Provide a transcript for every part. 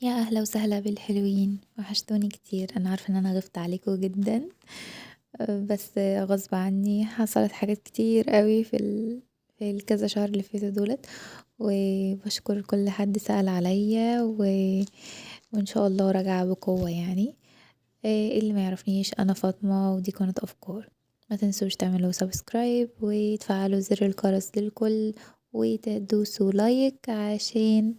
يا أهلا وسهلا بالحلوين، وحشتوني كتير. أنا عارفة إن أنا غبت عليكم جدا. بس غصب عني حصلت حاجات كتير قوي في الكذا شهر اللي فاتوا دولت. وبشكر كل حد سأل عليا وإن شاء الله راجعة بقوة يعني. اللي ما يعرفنيش أنا فاطمة، ودي كانت أفكار. ما تنسوش تعملوا سبسكرايب وتفعلوا زر الجرس للكل، وتدوسوا لايك عشان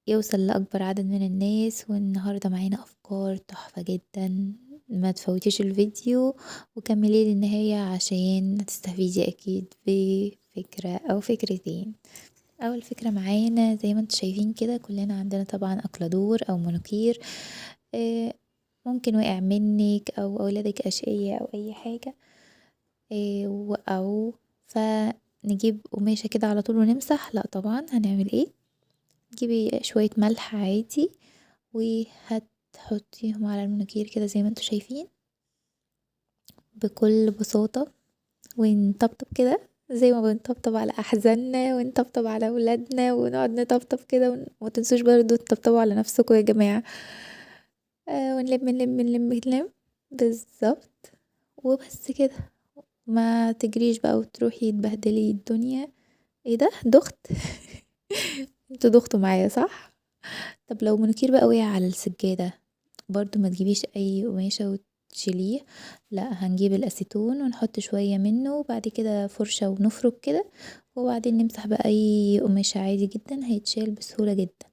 يوصل لأكبر عدد من الناس. والنهاردة معانا أفكار تحفة جدا، ما تفوتيش الفيديو وكملي للنهاية عشان هتستفيدي أكيد بفكرة أو فكرتين. أول فكرة معانا زي ما انتوا شايفين كده، كلنا عندنا طبعا أكلادور أو منوكير. آه، ممكن وقع منك أو أولادك أشقية أو أي حاجة. أو فنجيب قماشة كده على طول ونمسح. لا طبعا هنعمل ايه؟ تجيبي شوية ملح عادي وهتحطيهم على المناكير كده زي ما انتوا شايفين بكل بساطة، ونطبطب كده زي ما بنطبطب على أحزاننا ونطبطب على ولادنا ونقعد نطبطب كده وما تنسوش برضو تطبطبوا على نفسكم يا جماعة. ونلم نلم نلم نلم بالظبط. وبس كده، ما تجريش بقى وتروحي تبهدلي الدنيا. ايه ده دخت؟ انتوا دختوا معايا صح؟ طب لو منوكير بقى وقع على السجادة، برضو ما تجيبيش اي قماشة وتشيليه. لا، هنجيب الاسيتون ونحط شوية منه وبعد كده فرشة ونفرك كده، وبعدين نمسح بأي قماشة عادي جدا، هيتشال بسهولة جدا.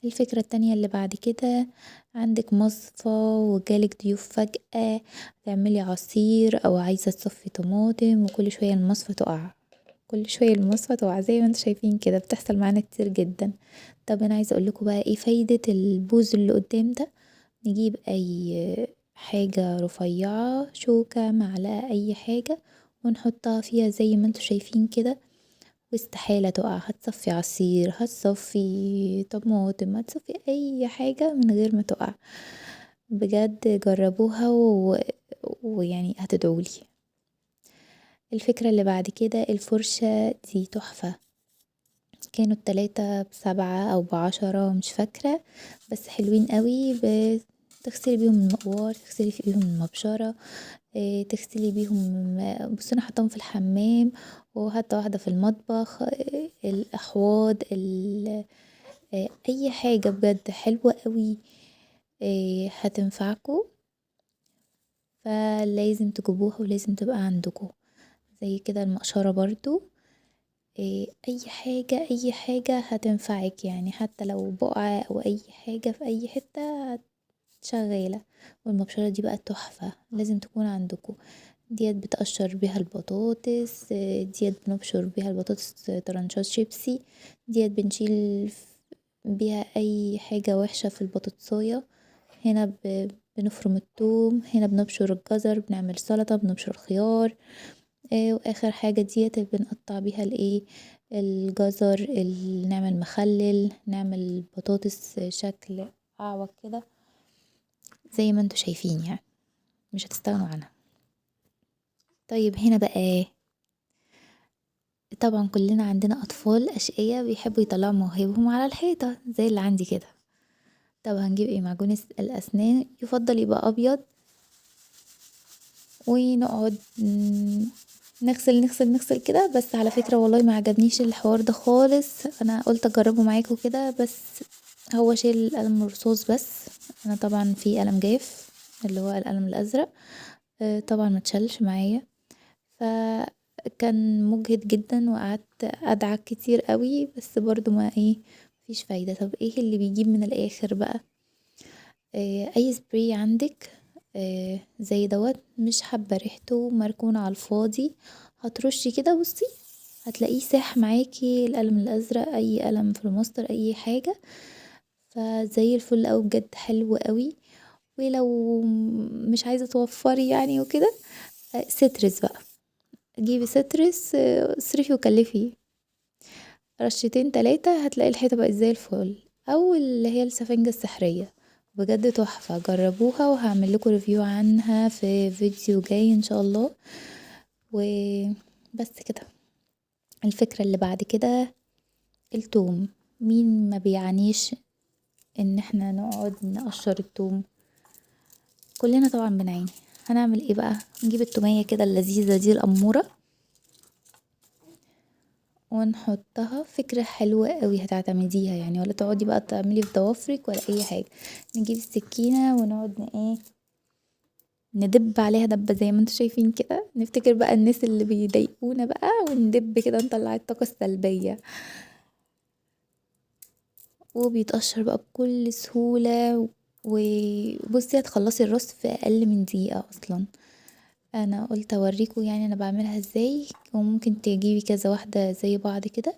الفكرة التانية اللي بعد كده، عندك مصفى وجالك ضيوف فجأة، تعملي عصير او عايزة تصفي طماطم وكل شوية المصفى تقع. كل شوية المصفى تقع زي ما انتوا شايفين كده، بتحصل معانا كتير جدا. طب انا عايزة اقولكوا بقى ايه فايدة البوز اللي قدام ده. نجيب اي حاجة رفيعة، شوكة معلقة اي حاجة، ونحطها فيها زي ما انتوا شايفين كده، واستحالة تقع. هتصفي عصير، هتصفي طماطم، هتصفي اي حاجة من غير ما تقع. بجد جربوها ويعني هتدعولي. الفكرة اللي بعد كده، الفرشة دي تحفة. كانوا التلاتة ب7 أو ب10 مش فاكرة، بس حلوين قوي. تغسلي بيهم المقوار، تغسلي بيهم المبشرة، تغسلي بيهم. بصي انا حطاهم في الحمام، وحتى واحدة في المطبخ. الأحواض أي حاجة بجد حلوة قوي. هتنفعكوا، فلازم تجيبوها ولازم تبقى عندكوا. زي كده المقشرة برضو. اي حاجة اي حاجة هتنفعك يعني، حتى لو بقعة او اي حاجة في اي حتة شغالة. والمبشرة دي بقى تحفة، لازم تكون عندكم. ديت بتقشر بيها البطاطس، ديت بنبشر بيها البطاطس طرنشات شيبسي، ديت بنشيل بيها اي حاجة وحشة في البطاطساية. هنا بنفرم الثوم، هنا بنبشر الجزر، بنعمل سلطة، بنبشر خيار. واخر حاجة ديت بنقطع بيها الايه، الجزر، نعمل مخلل، نعمل بطاطس شكل اعوج كده زي ما انتوا شايفين يعني، مش هتستغنوا عنها. طيب هنا بقى ايه؟ طبعا كلنا عندنا اطفال اشقياء بيحبوا يطلعوا مواهبهم على الحيطة زي اللي عندي كده. طب هنجيب ايه؟ معجون الاسنان يفضل يبقى ابيض، ونقعد نغسل نغسل نغسل كده. بس على فكرة والله ما عجبنيش الحوار ده خالص، انا قلت اجربه معاكم كده، بس هو شيل القلم الرصاص بس. انا طبعا في قلم جاف اللي هو القلم الازرق، طبعا ما تشلش معايا، فكان مجهد جدا وقعدت ادعك كتير قوي، بس برضو ما ايه، مفيش فايدة. طب ايه اللي بيجيب من الاخر بقى؟ اي سبراي عندك زي دوت، مش حابة ريحته مركونة على الفاضي، هترشي كده بصي هتلاقيه ساح معاكي. القلم الازرق، اي قلم فلوماستر، اي حاجة، فزي الفل اوي بجد، حلو قوي. ولو مش عايزة توفري يعني وكده، سترس بقى. جيبي سترس، اصرفي وكلفي رشتين 3 هتلاقي الحيطة بقت زي الفل. او اللي هي السفنجة السحرية، بجد تحفة. جربوها وهعمل لكم ريفيو عنها في فيديو جاي ان شاء الله. وبس كده. الفكرة اللي بعد كده، التوم. مين ما بيعنيش ان احنا نقعد نقشر التوم. كلنا طبعا بنعاني. هنعمل ايه بقى؟ نجيب التومية كده اللذيذة دي الأمورة ونحطها. فكرة حلوة قوي هتعتمديها يعني، ولا تقعدي بقى تعملي في ضوافرك ولا اي حاجة. نجيب السكينة ونقعد ايه، ندب عليها دبة زي ما انتوا شايفين كده. نفتكر بقى الناس اللي بيضايقونا بقى وندب كده نطلع الطاقة السلبية. وبيتقشر بقى بكل سهولة. وبصي هتخلصي الرز في اقل من دقيقة اصلا. انا قلت اوريكم يعني انا بعملها ازاي. وممكن تجيبي كذا واحدة زي بعض كده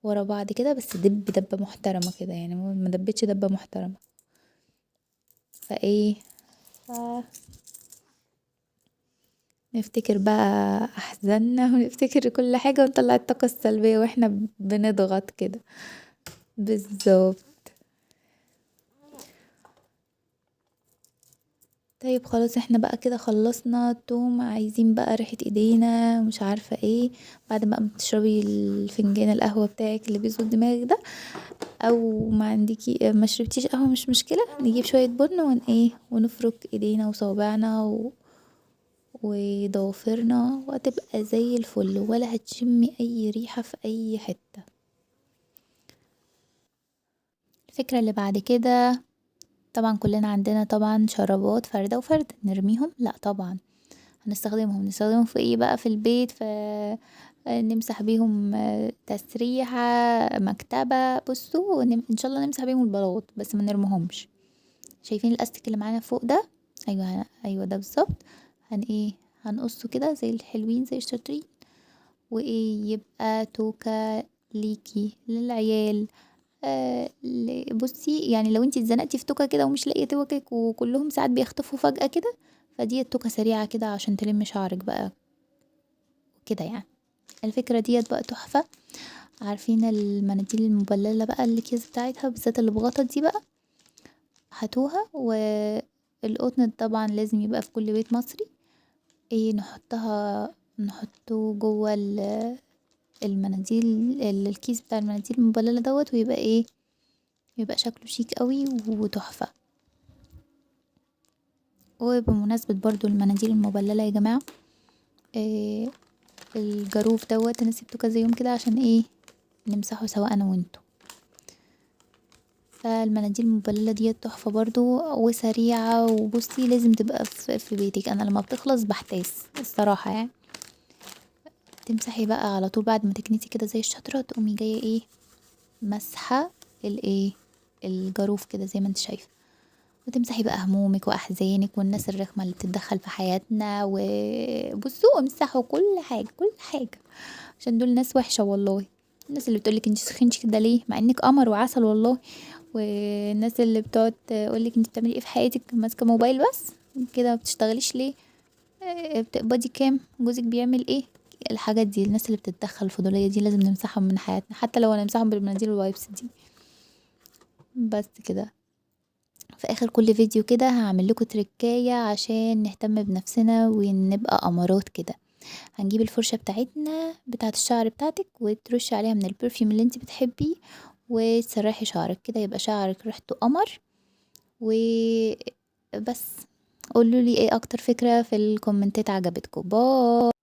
ورا بعض كده، بس دبة محترمة كده يعني، ما دبتش دبة محترمة. فايه ف... نفتكر بقى احزاننا ونفتكر كل حاجة ونطلع الطاقة السلبية واحنا بنضغط كده. بالظبط. طيب خلاص احنا بقى كده خلصنا التوم. عايزين بقى ريحة ايدينا مش عارفة ايه. بعد ما تشربي الفنجان القهوة بتاعك اللي بيظبط دماغك ده، او ما عندكي ما شربتيش قهوة مش مشكلة، نجيب شوية بن ونفرك ايدينا وصوابعنا وضوافرنا وهتبقى زي الفل، ولا هتشمي اي ريحة في اي حتة. الفكرة اللي بعد كده، طبعا كلنا عندنا طبعا شرابات فردة وفردة نرميهم؟ لا طبعا، نستخدمهم في ايه بقى في البيت؟ نمسح بيهم تسريحة، مكتبة. بصوا ان شاء الله نمسح بيهم البلاط بس ما نرميهمش. شايفين الاستيك اللي معانا فوق ده؟ ايوه ايوه ده بالظبط. هنقصه كده زي الحلوين زي الشاطرين. وايه يبقى توكة ليكي للعيال. بصي يعني لو انتي اتزنقتي في توكة كده ومش لاقيه توكك، وكلهم ساعات بيختفوا فجأة كده، فدي توكة سريعة كده عشان تلم شعرك بقى كده يعني. الفكرة ديت بقى تحفة. عارفين المناديل المبللة بقى الأكياس بتاعتها بالذات اللي بغطا دي بقى، هاتوها. والقطن طبعا لازم يبقى في كل بيت مصري. ايه نحطه جوه المناديل، الكيس بتاع المناديل المبللة دوت، ويبقى ايه، يبقى شكله شيك قوي وتحفة. وبمناسبة برضو المناديل المبللة يا جماعة، إيه الجاروف دوت انا سيبته كذا يوم كده عشان ايه، نمسحه سوا انا وانتو. فالمناديل المبللة دي تحفة برضو وسريعة. وبصي لازم تبقى في بيتك. انا لما بتخلص بحتاس الصراحة يعني. تمسحي بقى على طول بعد ما تكنسي كده زي الشطرة، تقومي جاية ايه، مسحة الايه، الجاروف كده زي ما انت شايفة. وتمسحي بقى همومك واحزانك والناس الرخمة اللي بتتدخل في حياتنا. وبصوا امسحوا كل حاجة كل حاجة، عشان دول ناس وحشة والله. الناس اللي بتقولك انت سخنتي كده ليه مع انك قمر وعسل والله. والناس اللي بتقعد تقولك انت بتعملي ايه في حياتك، ماسكه موبايل بس كده ما بتشتغليش ليه، بتقبضي كام، جوزك بيعمل ايه. الحاجات دي الناس اللي بتتدخل الفضوليه دي لازم نمسحهم من حياتنا، حتى لو هنمسحهم بالمناديل الوايبس دي. بس كده. في اخر كل فيديو كده هعمل لكم تركايه عشان نهتم بنفسنا ونبقى امارات كده. هنجيب الفرشة بتاعتنا بتاعت الشعر بتاعتك وترشي عليها من البرفيوم اللي انت بتحبيه، وتسرحي شعرك كده يبقى شعرك ريحته قمر. وبس. قولوا لي ايه اكتر فكرة في الكومنتات عجبتكم. باي.